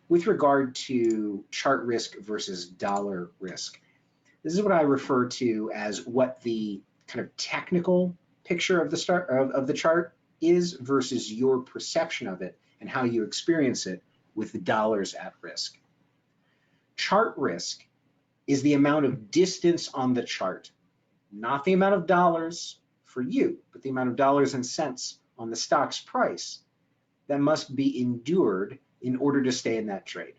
with regard to chart risk versus dollar risk. This is what I refer to as what the kind of technical picture of the chart is versus your perception of it and how you experience it with the dollars at risk. Chart risk is the amount of distance on the chart, not the amount of dollars for you, but the amount of dollars and cents on the stock's price that must be endured in order to stay in that trade.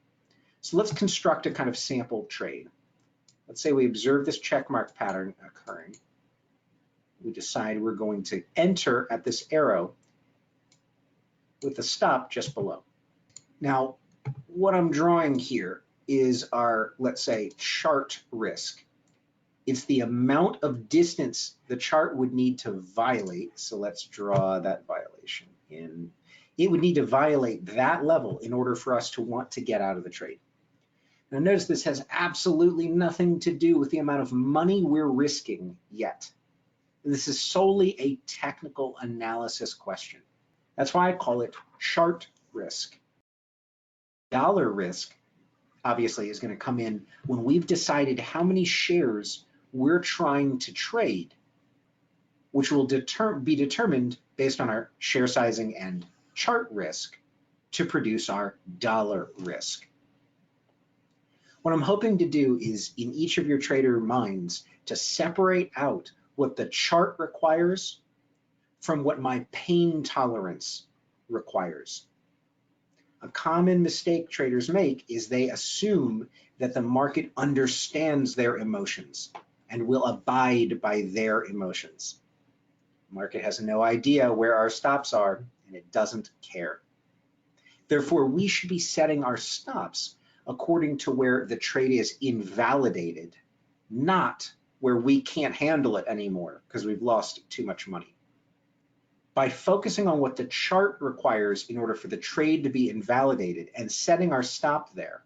So let's construct a kind of sample trade. Let's say we observe this checkmark pattern occurring. We decide we're going to enter at this arrow with a stop just below. Now, what I'm drawing here is our, let's say, chart risk. It's the amount of distance the chart would need to violate. So let's draw that violation in. It would need to violate that level in order for us to want to get out of the trade. Now notice this has absolutely nothing to do with the amount of money we're risking yet. This is solely a technical analysis question. That's why I call it chart risk. Dollar risk obviously is going to come in when we've decided how many shares we're trying to trade, which will be determined based on our share sizing and chart risk to produce our dollar risk. What I'm hoping to do is in each of your trader minds to separate out what the chart requires from what my pain tolerance requires. A common mistake traders make is they assume that the market understands their emotions and will abide by their emotions. The market has no idea where our stops are, and it doesn't care. Therefore, we should be setting our stops according to where the trade is invalidated, not where we can't handle it anymore because we've lost too much money. By focusing on what the chart requires in order for the trade to be invalidated and setting our stop there,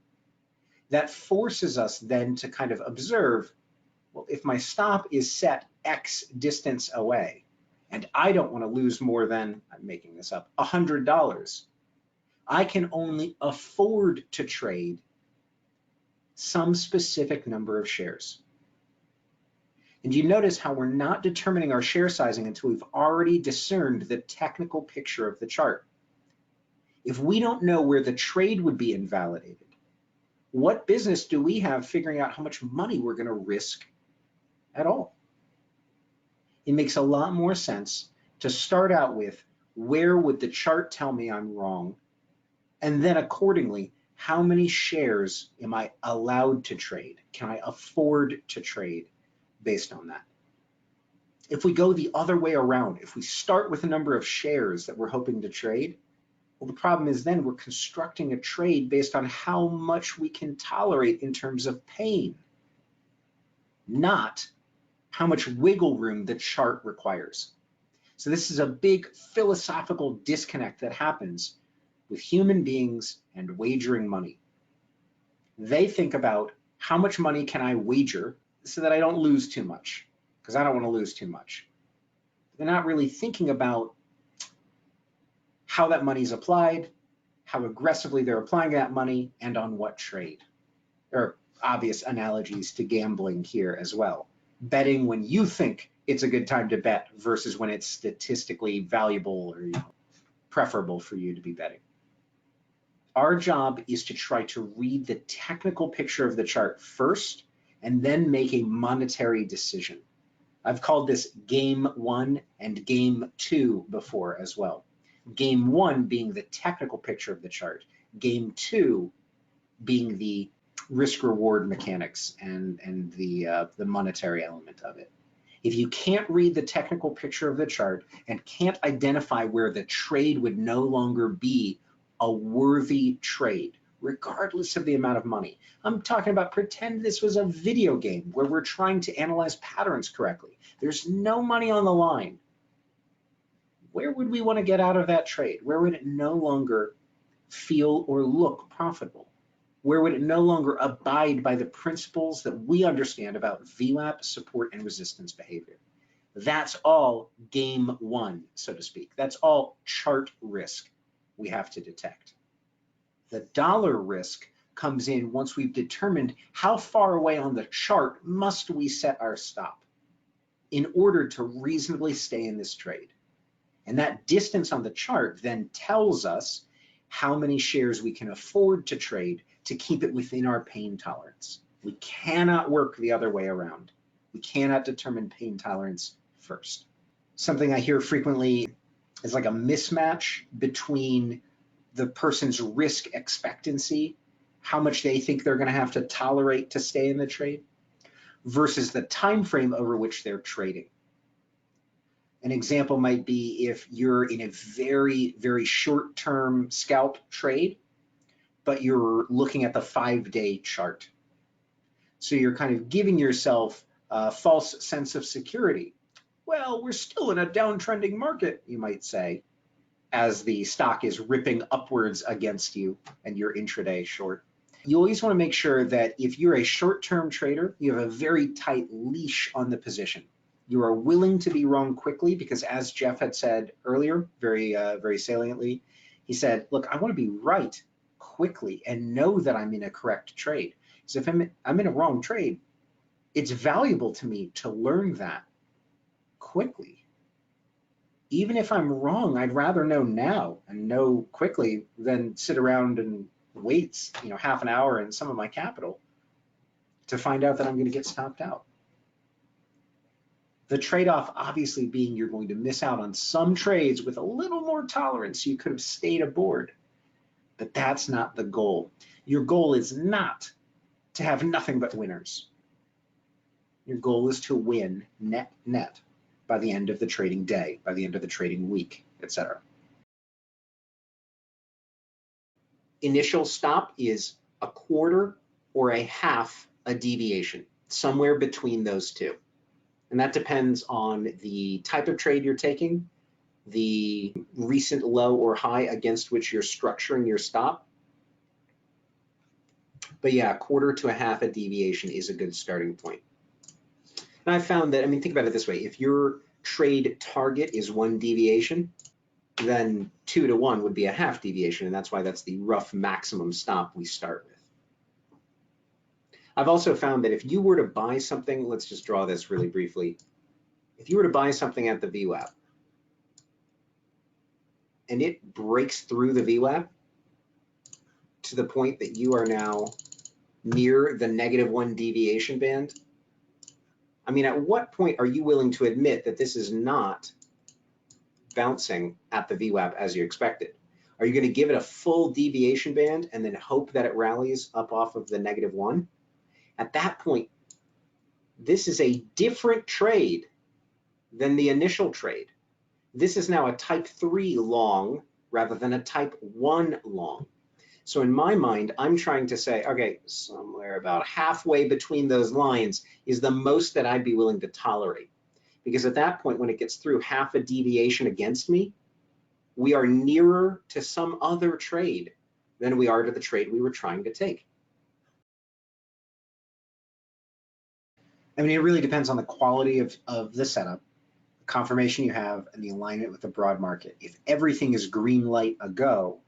that forces us then to kind of observe, well, if my stop is set X distance away, and I don't want to lose more than, I'm making this up, $100, I can only afford to trade some specific number of shares. And you notice how we're not determining our share sizing until we've already discerned the technical picture of the chart. If we don't know where the trade would be invalidated, what business do we have figuring out how much money we're going to risk at all? It makes a lot more sense to start out with where would the chart tell me I'm wrong, and then accordingly, how many shares am I allowed to trade? Can I afford to trade based on that? If we go the other way around, if we start with a number of shares that we're hoping to trade, well, the problem is then we're constructing a trade based on how much we can tolerate in terms of pain, not how much wiggle room the chart requires. So this is a big philosophical disconnect that happens with human beings and wagering money. They think about how much money can I wager so that I don't lose too much, because I don't want to lose too much. They're not really thinking about how that money is applied, how aggressively they're applying that money, and on what trade. There are obvious analogies to gambling here as well. Betting when you think it's a good time to bet versus when it's statistically valuable or preferable for you to be betting. Our job is to try to read the technical picture of the chart first and then make a monetary decision. I've called this game 1 and game 2 before as well. Game 1 being the technical picture of the chart, game 2 being the risk-reward mechanics and the monetary element of it. If you can't read the technical picture of the chart and can't identify where the trade would no longer be a worthy trade, regardless of the amount of money. I'm talking about pretend this was a video game where we're trying to analyze patterns correctly. There's no money on the line. Where would we want to get out of that trade? Where would it no longer feel or look profitable? Where would it no longer abide by the principles that we understand about VWAP, support, and resistance behavior? That's all game 1, so to speak. That's all chart risk we have to detect. The dollar risk comes in once we've determined how far away on the chart must we set our stop in order to reasonably stay in this trade. And that distance on the chart then tells us how many shares we can afford to trade to keep it within our pain tolerance. We cannot work the other way around. We cannot determine pain tolerance first. Something I hear frequently is like a mismatch between the person's risk expectancy, how much they think they're going to have to tolerate to stay in the trade, versus the time frame over which they're trading. An example might be if you're in a very, very short-term scalp trade, but you're looking at the 5-day chart. So you're kind of giving yourself a false sense of security. Well, we're still in a downtrending market, you might say, as the stock is ripping upwards against you and you're intraday short. You always want to make sure that if you're a short-term trader, you have a very tight leash on the position. You are willing to be wrong quickly because, as Jeff had said earlier, very saliently, he said, look, I want to be right quickly and know that I'm in a correct trade. So if I'm in a wrong trade, it's valuable to me to learn that quickly. Even if I'm wrong, I'd rather know now and know quickly than sit around and wait, half an hour and some of my capital to find out that I'm going to get stopped out. The trade-off obviously being you're going to miss out on some trades with a little more tolerance. You could have stayed aboard, but that's not the goal. Your goal is not to have nothing but winners. Your goal is to win net by the end of the trading day, by the end of the trading week, etc. Initial stop is a quarter or a half a deviation, somewhere between those two. And that depends on the type of trade you're taking, the recent low or high against which you're structuring your stop. But yeah, a quarter to a half a deviation is a good starting point. And I found that, think about it this way. If your trade target is 1 deviation, then 2 to 1 would be a half deviation. And that's why that's the rough maximum stop we start with. I've also found that if you were to buy something, let's just draw this really briefly. If you were to buy something at the VWAP and it breaks through the VWAP to the point that you are now near the -1 deviation band, at what point are you willing to admit that this is not bouncing at the VWAP as you expected? Are you going to give it a full deviation band and then hope that it rallies up off of the -1? At that point, this is a different trade than the initial trade. This is now a type 3 long rather than a type 1 long. So in my mind, I'm trying to say, okay, somewhere about halfway between those lines is the most that I'd be willing to tolerate. Because at that point, when it gets through half a deviation against me, we are nearer to some other trade than we are to the trade we were trying to take. It really depends on the quality of the setup, the confirmation you have, and the alignment with the broad market. If everything is green light a go,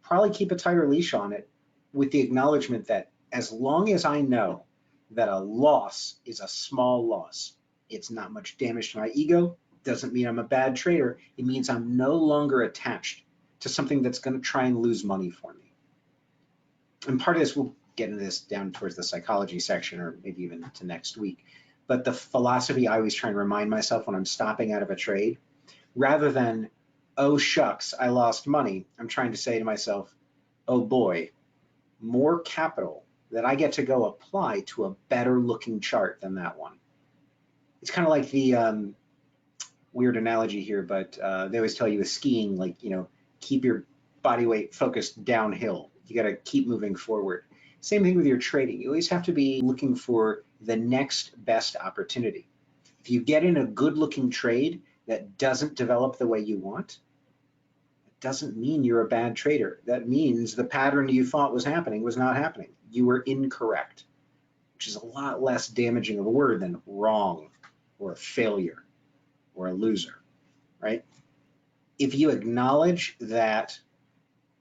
probably keep a tighter leash on it with the acknowledgement that as long as I know that a loss is a small loss, it's not much damage to my ego, doesn't mean I'm a bad trader, it means I'm no longer attached to something that's going to try and lose money for me. And part of this, we'll get into this down towards the psychology section or maybe even to next week, but the philosophy I always try and remind myself when I'm stopping out of a trade, rather than, oh shucks, I lost money, I'm trying to say to myself, oh boy, more capital that I get to go apply to a better looking chart than that one. It's kind of like the weird analogy here, but they always tell you with skiing, like, keep your body weight focused downhill. You got to keep moving forward. Same thing with your trading. You always have to be looking for the next best opportunity. If you get in a good looking trade that doesn't develop the way you want, it doesn't mean you're a bad trader. That means the pattern you thought was happening was not happening. You were incorrect, which is a lot less damaging of a word than wrong or a failure or a loser, right? If you acknowledge that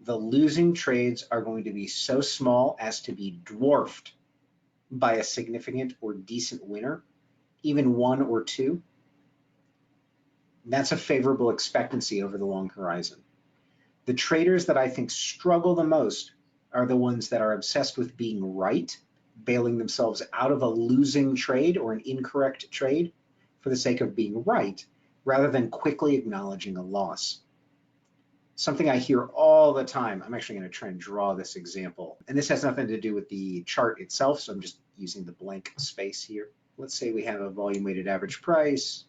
the losing trades are going to be so small as to be dwarfed by a significant or decent winner, even one or two. That's a favorable expectancy over the long horizon. The traders that I think struggle the most are the ones that are obsessed with being right, bailing themselves out of a losing trade or an incorrect trade for the sake of being right, rather than quickly acknowledging a loss. Something I hear all the time, I'm actually going to try and draw this example, and this has nothing to do with the chart itself, so I'm just using the blank space here. Let's say we have a volume weighted average price,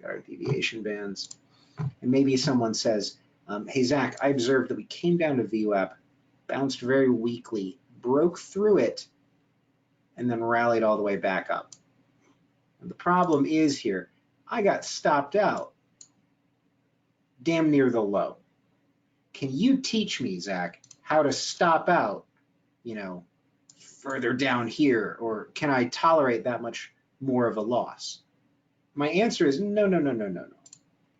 got our deviation bands, and maybe someone says, hey, Zach, I observed that we came down to VWAP, bounced very weakly, broke through it, and then rallied all the way back up. And the problem is here, I got stopped out damn near the low. Can you teach me, Zach, how to stop out, further down here, or can I tolerate that much more of a loss? My answer is no.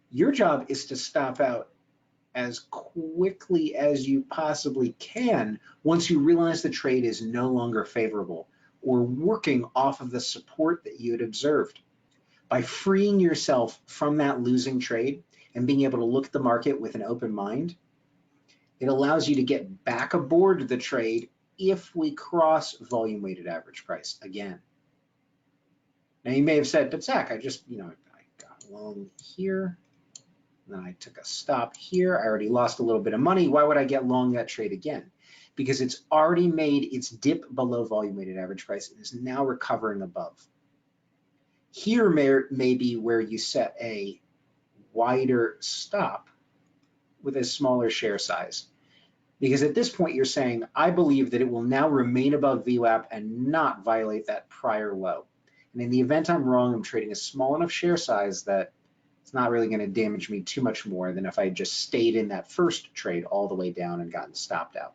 Your job is to stop out as quickly as you possibly can once you realize the trade is no longer favorable or working off of the support that you had observed. By freeing yourself from that losing trade and being able to look at the market with an open mind, it allows you to get back aboard the trade if we cross volume weighted average price again. Now you may have said, but Zach, I just, I got long here, then I took a stop here. I already lost a little bit of money. Why would I get long that trade again? Because it's already made its dip below volume weighted average price and is now recovering above. Here may be where you set a wider stop with a smaller share size. Because at this point, you're saying, I believe that it will now remain above VWAP and not violate that prior low. And in the event I'm wrong, I'm trading a small enough share size that it's not really going to damage me too much more than if I just stayed in that first trade all the way down and gotten stopped out.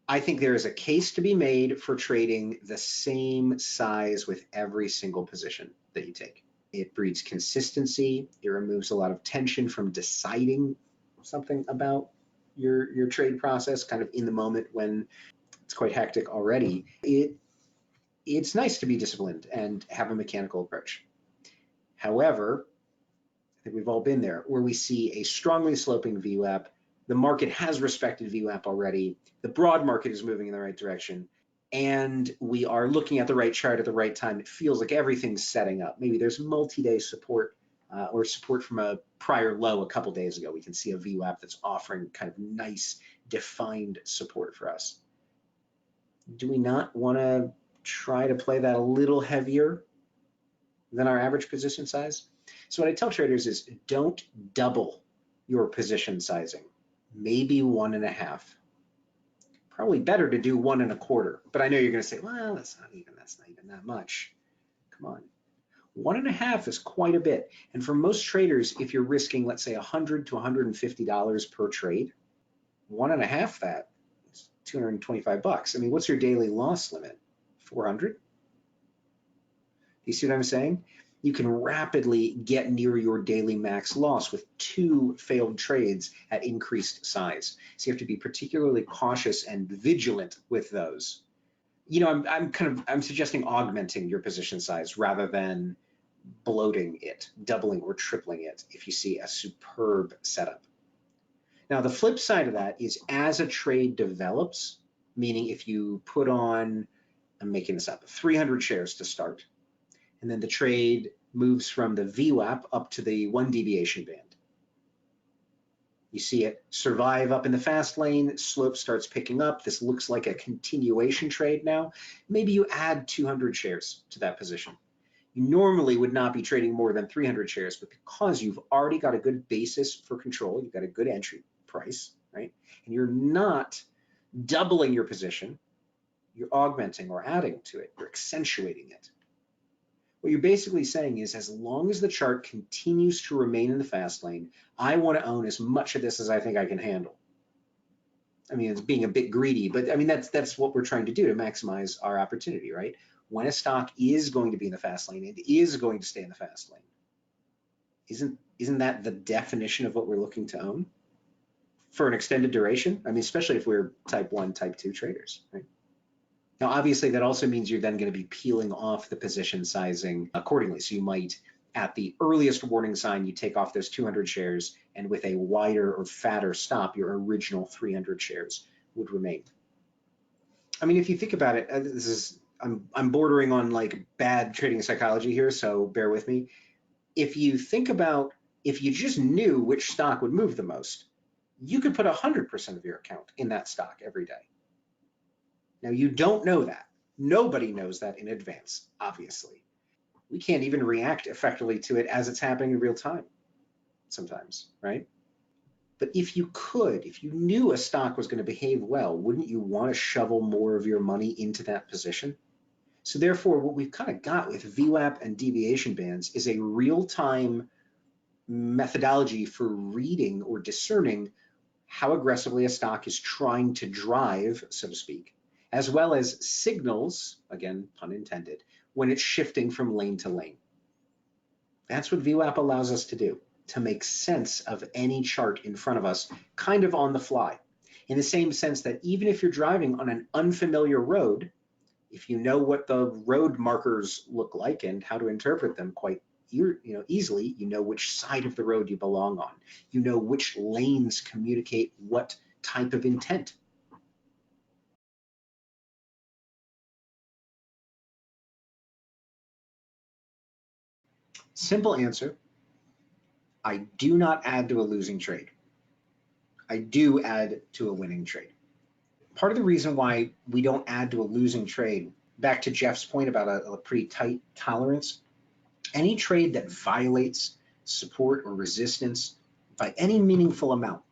I think there is a case to be made for trading the same size with every single position that you take. It breeds consistency. It removes a lot of tension from deciding something about your trade process kind of in the moment when it's quite hectic already. It's nice to be disciplined and have a mechanical approach. However, I think we've all been there, where we see a strongly sloping VWAP. The market has respected VWAP already. The broad market is moving in the right direction. And we are looking at the right chart at the right time. It feels like everything's setting up. Maybe there's multi-day support or support from a prior low a couple days ago. We can see a VWAP that's offering kind of nice defined support for us. Do we not want to try to play that a little heavier than our average position size? So what I tell traders is don't double your position sizing, maybe 1.5. Probably better to do 1 1/4, but I know you're going to say, well, that's not even that much. Come on. 1.5 is quite a bit. And for most traders, if you're risking, let's say $100 to $150 per trade, 1.5 that is $225. I mean, what's your daily loss limit? 400? You see what I'm saying? You can rapidly get near your daily max loss with 2 failed trades at increased size. So you have to be particularly cautious and vigilant with those. I'm suggesting augmenting your position size rather than bloating it, doubling or tripling it if you see a superb setup. Now, the flip side of that is as a trade develops, meaning if you put on, I'm making this up, 300 shares to start, and then the trade moves from the VWAP up to the 1 deviation band. You see it survive up in the fast lane, slope starts picking up. This looks like a continuation trade now. Maybe you add 200 shares to that position. You normally would not be trading more than 300 shares, but because you've already got a good basis for control, you've got a good entry price, right? And you're not doubling your position, you're augmenting or adding to it, you're accentuating it. What you're basically saying is, as long as the chart continues to remain in the fast lane, I want to own as much of this as I think I can handle. I mean, it's being a bit greedy, but I mean, that's what we're trying to do to maximize our opportunity, right? When a stock is going to be in the fast lane, it is going to stay in the fast lane. Isn't that the definition of what we're looking to own for an extended duration? I mean, especially if we're type 1, type 2 traders, right? Now, obviously, that also means you're then going to be peeling off the position sizing accordingly. So you might, at the earliest warning sign, you take off those 200 shares, and with a wider or fatter stop, your original 300 shares would remain. I mean, if you think about it, I'm bordering on like bad trading psychology here, so bear with me. If you think about, if you just knew which stock would move the most, you could put 100% of your account in that stock every day. Now, you don't know that. Nobody knows that in advance, obviously. We can't even react effectively to it as it's happening in real time sometimes, right? But if you could, if you knew a stock was going to behave well, wouldn't you want to shovel more of your money into that position? So therefore, what we've kind of got with VWAP and deviation bands is a real-time methodology for reading or discerning how aggressively a stock is trying to drive, so to speak, as well as signals, again, pun intended, when it's shifting from lane to lane. That's what VWAP allows us to do, to make sense of any chart in front of us, kind of on the fly. In the same sense that even if you're driving on an unfamiliar road, if you know what the road markers look like and how to interpret them quite easily, you know which side of the road you belong on. You know which lanes communicate what type of intent. Simple answer, I do not add to a losing trade. I do add to a winning trade. Part of the reason why we don't add to a losing trade, back to Jeff's point about a pretty tight tolerance, any trade that violates support or resistance by any meaningful amount.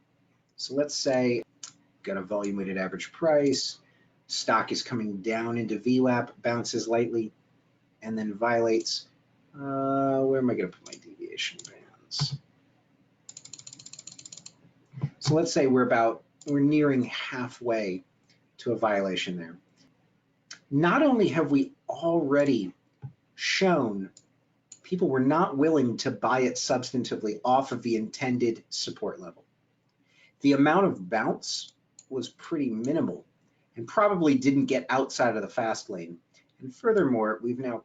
So let's say got a volume weighted average price, stock is coming down into VWAP, bounces lightly, and then violates, where am I going to put my deviation bands? So let's say we're nearing halfway to a violation there. Not only have we already shown people were not willing to buy it substantively off of the intended support level, the amount of bounce was pretty minimal and probably didn't get outside of the fast lane. And furthermore, we've now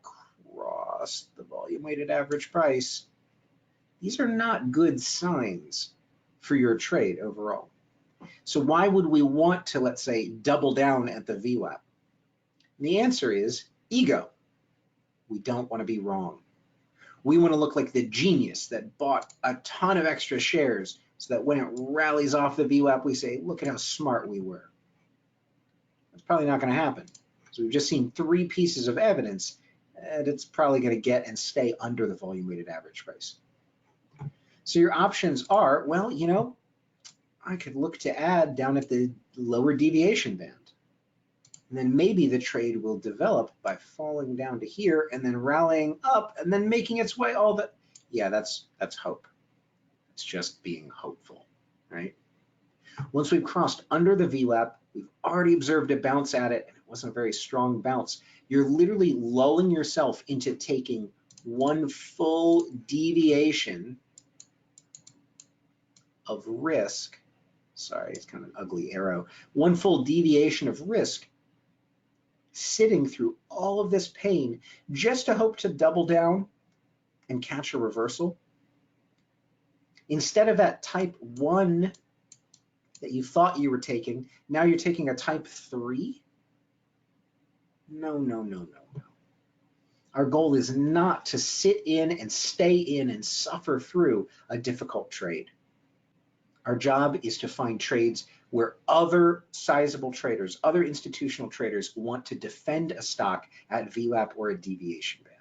crossed the volume weighted average price. These are not good signs for your trade overall. So why would we want to, let's say, double down at the VWAP? And the answer is ego. We don't want to be wrong. We want to look like the genius that bought a ton of extra shares so that when it rallies off the VWAP, we say, look at how smart we were. That's probably not going to happen. So we've just seen 3 pieces of evidence that it's probably going to get and stay under the volume weighted average price. So your options are, well, I could look to add down at the lower deviation band. And then maybe the trade will develop by falling down to here and then rallying up and then making its way all the, yeah, that's hope. It's just being hopeful, right? Once we've crossed under the VWAP, we've already observed a bounce at it, and it wasn't a very strong bounce. You're literally lulling yourself into taking one full deviation of risk. Sorry, it's kind of an ugly arrow. One full deviation of risk, sitting through all of this pain just to hope to double down and catch a reversal. Instead of that type 1 that you thought you were taking, now you're taking a type 3? No. Our goal is not to sit in and stay in and suffer through a difficult trade. Our job is to find trades where other sizable traders, other institutional traders want to defend a stock at VWAP or a deviation band,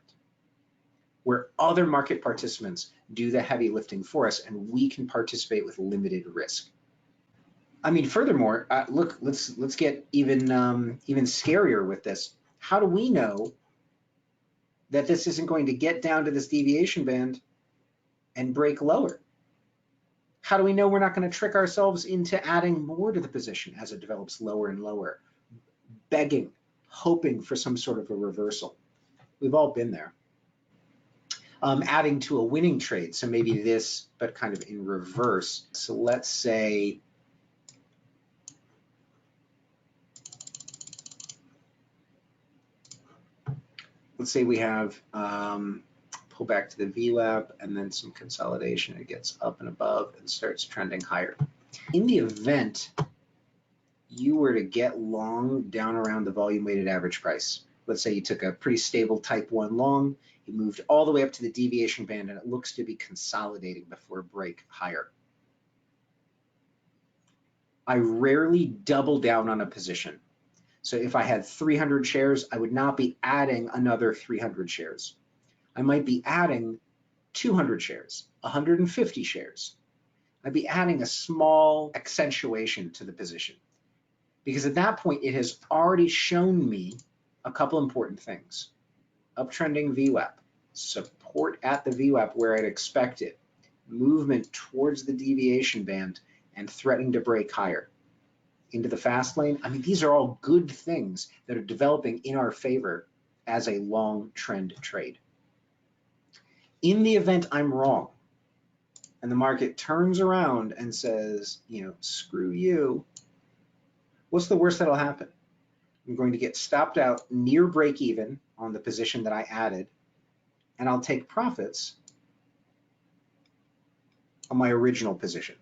where other market participants do the heavy lifting for us and we can participate with limited risk. I mean, furthermore, look, let's get even scarier with this. How do we know that this isn't going to get down to this deviation band and break lower? How do we know we're not going to trick ourselves into adding more to the position as it develops lower and lower, begging, hoping for some sort of a reversal? We've all been there. adding to a winning trade. So maybe this, but kind of in reverse. So let's say we have pull back to the VWAP and then some consolidation. It gets up and above and starts trending higher. In the event you were to get long down around the volume weighted average price, let's say you took a pretty stable type 1 long, you moved all the way up to the deviation band and it looks to be consolidating before a break higher. I rarely double down on a position. So if I had 300 shares, I would not be adding another 300 shares. I might be adding 200 shares, 150 shares. I'd be adding a small accentuation to the position, because at that point it has already shown me a couple important things. Uptrending VWAP, support at the VWAP where I'd expect it, movement towards the deviation band, and threatening to break higher into the fast lane. I mean, these are all good things that are developing in our favor as a long trend trade. In the event I'm wrong and the market turns around and says, you know, screw you, what's the worst that'll happen? I'm going to get stopped out near break even on the position that I added, and I'll take profits on my original position.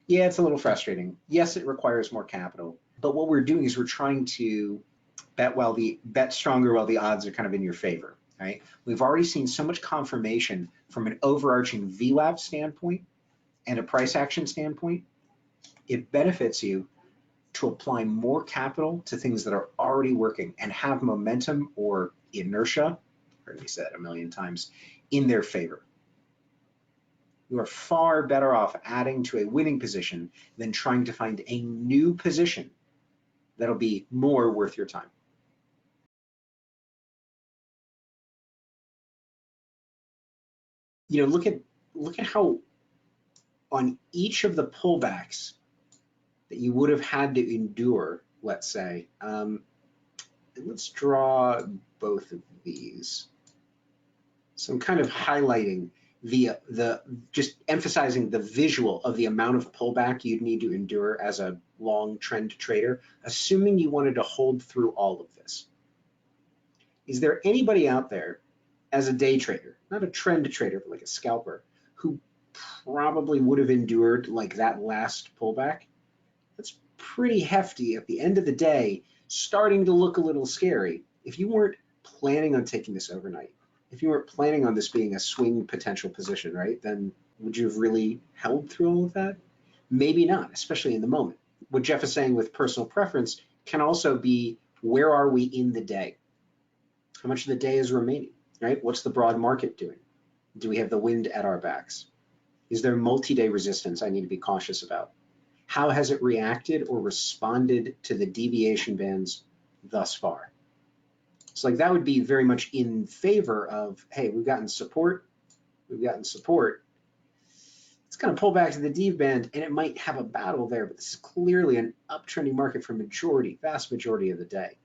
Yeah, it's a little frustrating. Yes, it requires more capital, but what we're doing is we're trying to bet stronger while the odds are kind of in your favor, right? We've already seen so much confirmation from an overarching VWAP standpoint and a price action standpoint. It benefits you to apply more capital to things that are already working and have momentum or inertia, heard me say that a million times, in their favor. You are far better off adding to a winning position than trying to find a new position that'll be more worth your time. You know, look at how on each of the pullbacks that you would have had to endure, let's say, let's draw both of these. So I'm kind of highlighting the just emphasizing the visual of the amount of pullback you'd need to endure as a long trend trader, assuming you wanted to hold through all of this. Is there anybody out there as a day trader, not a trend trader, but like a scalper, who probably would have endured like that last pullback? That's pretty hefty at the end of the day, starting to look a little scary. If you weren't planning on taking this overnight, if you weren't planning on this being a swing potential position, right, then would you have really held through all of that? Maybe not, especially in the moment. What Jeff is saying with personal preference can also be, where are we in the day? How much of the day is remaining, right? What's the broad market doing? Do we have the wind at our backs? Is there multi-day resistance I need to be cautious about? How has it reacted or responded to the deviation bands thus far? So like that would be very much in favor of, hey, we've gotten support. It's going to pull back to the dev band and it might have a battle there, but this is clearly an uptrending market for vast majority of the day.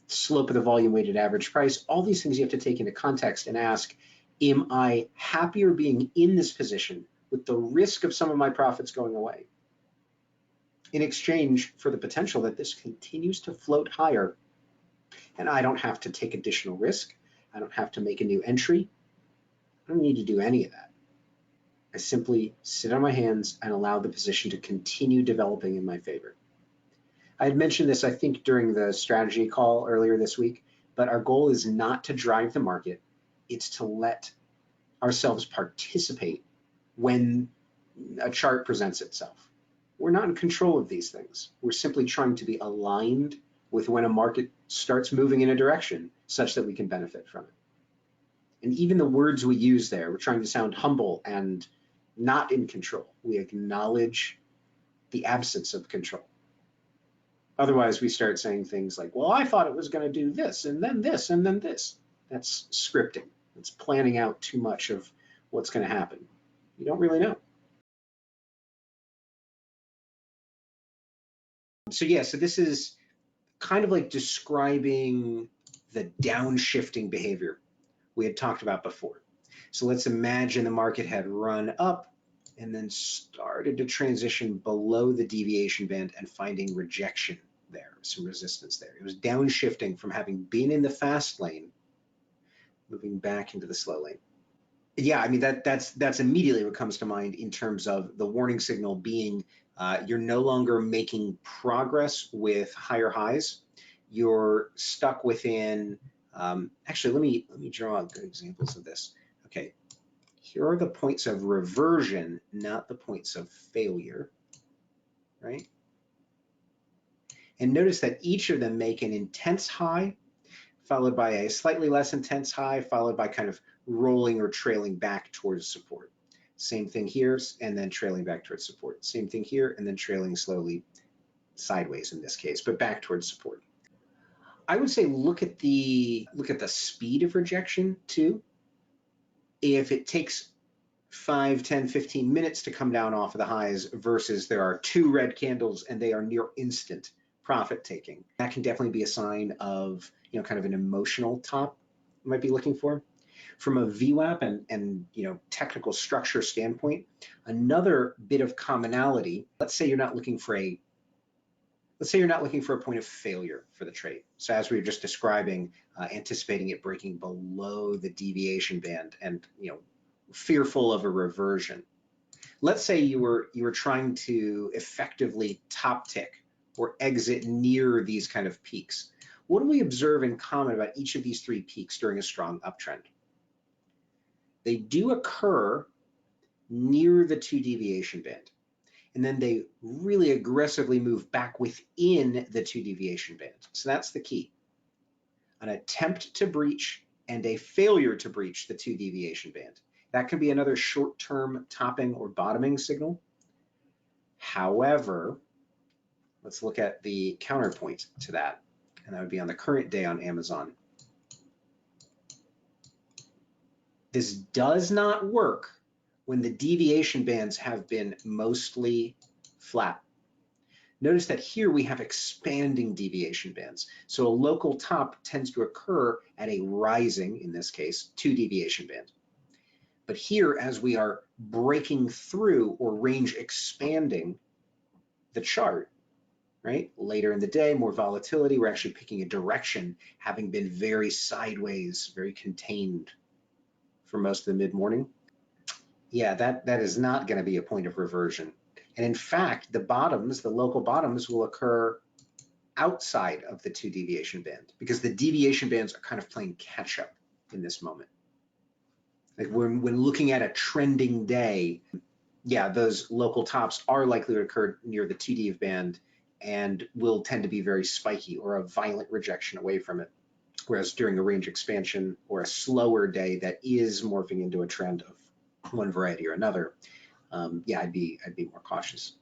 Slope of the volume weighted average price, all these things you have to take into context and ask, am I happier being in this position with the risk of some of my profits going away in exchange for the potential that this continues to float higher and I don't have to take additional risk, I don't have to make a new entry, I don't need to do any of that. I simply sit on my hands and allow the position to continue developing in my favor. I had mentioned this, I think, during the strategy call earlier this week, but our goal is not to drive the market, it's to let ourselves participate when a chart presents itself. We're not in control of these things. We're simply trying to be aligned with when a market starts moving in a direction such that we can benefit from it. And even the words we use there, we're trying to sound humble and not in control. We acknowledge the absence of control. Otherwise, we start saying things like, well, I thought it was going to do this, and then this, and then this. That's scripting. It's planning out too much of what's going to happen. You don't really know. So yeah, so this is kind of like describing the downshifting behavior we had talked about before. So let's imagine the market had run up and then started to transition below the deviation band and finding rejection there, some resistance there. It was downshifting from having been in the fast lane, moving back into the slow lane. Yeah, I mean, that's immediately what comes to mind in terms of the warning signal being you're no longer making progress with higher highs. You're stuck within, actually, let me draw out good examples of this. Okay, here are the points of reversion, not the points of failure, right? And notice that each of them make an intense high, followed by a slightly less intense high, followed by kind of rolling or trailing back towards support. Same thing here, and then trailing back towards support. Same thing here, and then trailing slowly sideways in this case, but back towards support. I would say look at the speed of rejection too. If it takes 5, 10, 15 minutes to come down off of the highs versus there are 2 red candles and they are near instant profit taking, that can definitely be a sign of, you know, kind of an emotional top you might be looking for. From a VWAP and you know, technical structure standpoint, another bit of commonality, let's say you're not looking for a point of failure for the trade. So as we were just describing, anticipating it breaking below the deviation band and, you know, fearful of a reversion. Let's say you were trying to effectively top tick or exit near these kind of peaks. What do we observe in common about each of these 3 peaks during a strong uptrend? They do occur near the 2 deviation band, and then they really aggressively move back within the 2 deviation band. So that's the key. An attempt to breach and a failure to breach the 2 deviation band. That can be another short-term topping or bottoming signal. However, let's look at the counterpoint to that, and that would be on the current day on Amazon. This does not work when the deviation bands have been mostly flat. Notice that here we have expanding deviation bands. So a local top tends to occur at a rising, in this case, 2 deviation band. But here, as we are breaking through or range expanding the chart, right? Later in the day, more volatility, we're actually picking a direction, having been very sideways, very contained for most of the mid-morning. Yeah, that is not going to be a point of reversion. And in fact, the bottoms, the local bottoms, will occur outside of the 2 deviation band because the deviation bands are kind of playing catch up in this moment. Like when looking at a trending day, yeah, those local tops are likely to occur near the 2 dev band and will tend to be very spiky or a violent rejection away from it. Whereas during a range expansion or a slower day that is morphing into a trend of one variety or another, yeah, I'd be more cautious.